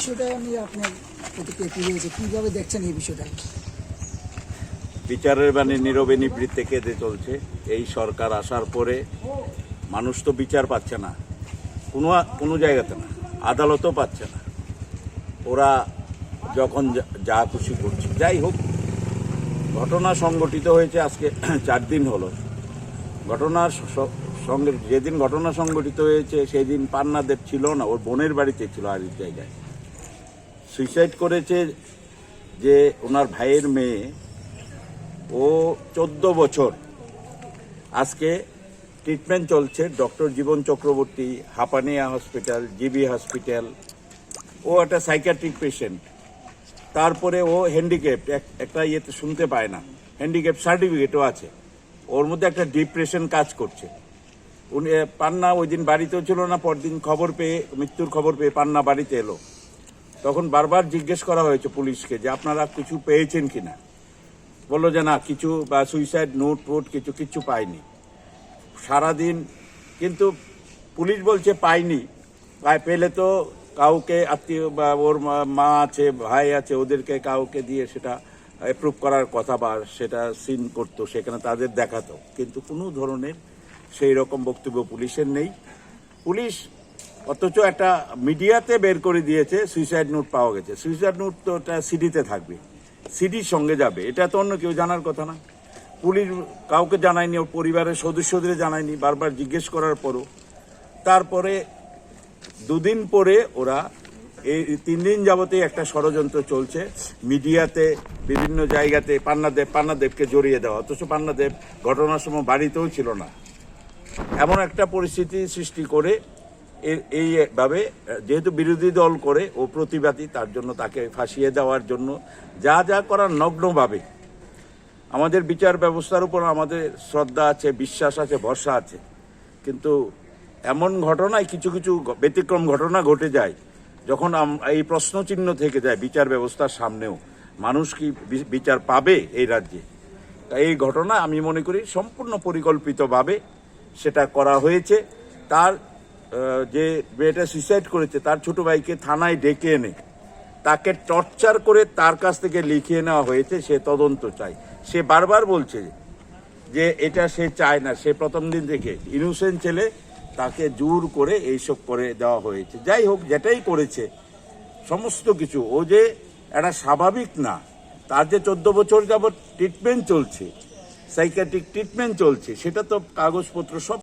বিষয়টা নিয়ে আপনার প্রতিক্রিয়া কী হয়েছে, কীভাবে দেখছেন এই বিষয়টা? বিচারের বাণী নীরবে নিবৃত্তে কেঁদে চলছে। এই সরকার আসার পরে মানুষ তো বিচার পাচ্ছে না, কোনো জায়গাতে না, আদালতও পাচ্ছে না। ওরা যখন যা খুশি করছে। যাই হোক, ঘটনা সংঘটিত হয়েছে আজকে 4 দিন হলো। ঘটনার সঙ্গে যেদিন ঘটনা সংঘটিত হয়েছে সেই দিন পান্নাদেব ছিল না, ওর বোনের বাড়িতে ছিল আরেক জায়গায়। সুইসাইড করেছে যে ওনার ভাইয়ের মেয়ে, ও 14 বছর আজকে ট্রিটমেন্ট চলছে doctor Jiban Chakraborty, Hapania hospital, GB hospital. ও একটা সাইকিয়াট্রিক পেশেন্ট। তারপরে ও হ্যান্ডিক্যাপ্ট, একটা ইয়েতে শুনতে পায় না, হ্যান্ডিক্যাপ্ট সার্টিফিকেটও আছে। ওর মধ্যে একটা ডিপ্রেশন কাজ করছে। উনি পান্না ওই দিন বাড়িতেও ছিল না। পরদিন খবর পেয়ে, মৃত্যুর খবর পেয়ে পান্না বাড়িতে এলো। তখন বারবার জিজ্ঞেস করা হয়েছে পুলিশকে যে আপনারা কিছু পেয়েছেন কিনা। বললো যে না, কিছু বা সুইসাইড নোট ফোট কিছু পাইনি সারাদিন। কিন্তু পুলিশ বলছে পাইনি, পেলে তো কাউকে আত্মীয় বা ওর মা আছে, ভাই আছে, ওদেরকে কাউকে দিয়ে সেটা অ্যাপ্রুভ করার কথা বা সেটা সিন করতো, সেখানে তাদের দেখাতো। কিন্তু কোনো ধরনের সেই রকম বক্তব্য পুলিশের নেই। পুলিশ অথচ একটা মিডিয়াতে বের করে দিয়েছে সুইসাইড নোট পাওয়া গেছে। সুইসাইড নোট তো ওটা সিডিতে থাকবে, সিডির সঙ্গে যাবে, এটা তো অন্য কেউ জানার কথা না। পুলিশ কাউকে জানায়নি, ওর পরিবারের সদস্যদের জানায়নি, বারবার জিজ্ঞেস করার পরও। তারপরে 2 দিন পরে ওরা এই 3 দিন যাবতেই একটা ষড়যন্ত্র চলছে মিডিয়াতে, বিভিন্ন জায়গাতে পান্নাদেবকে জড়িয়ে দেওয়া, অথচ পান্নাদেব ঘটনার সময় বাড়িতেও ছিল না। এমন একটা পরিস্থিতি সৃষ্টি করে এইভাবে, যেহেতু বিরোধী দল করে ও প্রতিবাদী, তার জন্য তাকে ফাঁসিয়ে দেওয়ার জন্য যা যা করার নগ্নভাবে। আমাদের বিচার ব্যবস্থার উপর আমাদের শ্রদ্ধা আছে, বিশ্বাস আছে, ভরসা আছে। কিন্তু এমন ঘটনায় কিছু ব্যতিক্রম ঘটনা ঘটে যায়, যখন এই প্রশ্নচিহ্ন থেকে যায় বিচার ব্যবস্থার সামনেও, মানুষ কি বিচার পাবে এই রাজ্যে? তাই এই ঘটনা আমি মনে করি সম্পূর্ণ পরিকল্পিতভাবে সেটা করা হয়েছে। তার যে মেয়েটা সুইসাইড করেছে তার ছোট ভাইকে থানায় ডেকে এনে তাকে টর্চার করে তার কাছ থেকে লিখিয়ে নেওয়া হয়েছে সে তদন্ত চায়। সে বারবার বলছে যে এটা সে চায় না, সে প্রথম দিন থেকে ইনোসেন্ট ছেলে, তাকে জোর করে এইসব করে দেওয়া হয়েছে। যাই হোক, যেটাই করেছে সমস্ত কিছু, ও যে একটা স্বাভাবিক না, তার যে 14 বছর যাবৎ ট্রিটমেন্ট চলছে, সাইকিয়াট্রিক ট্রিটমেন্ট চলছে, সেটা তো কাগজপত্র সব